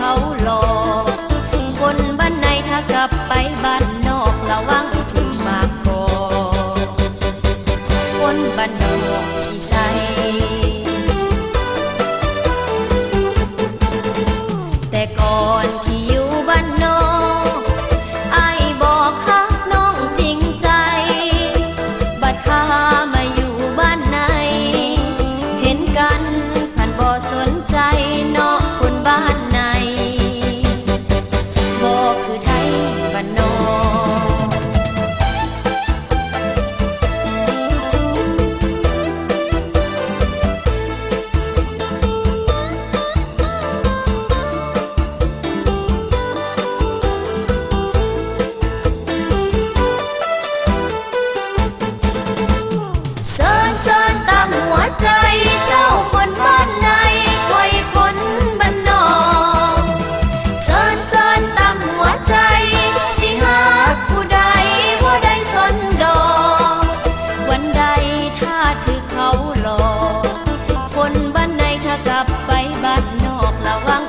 เขาหลอกคนบ้านในถ้ากลับไปบ้านนอกระวังถูกมากกอคนบ้านนอกสิใสแต่ก่อนที่อยู่บ้านนอกอ้ายบอกฮักน้องจริงใจบัดข้ามาอยู่บ้านในเห็นกันผ่านบ่สนใจเนาะคนบ้านในบ่คือไทยบ้านนอกเสิร์นเสิร์นตามหัวใจเจ้าคนบ้านในคอยคนบ้านนอกเสิร์นเสิร์นตามหัวใจสิหาผู้ใดบ่ได้สนดอกวันใดถ้าถือเขาหลอกคนบ้านในถ้ากลับไปบ้านนอกระวัง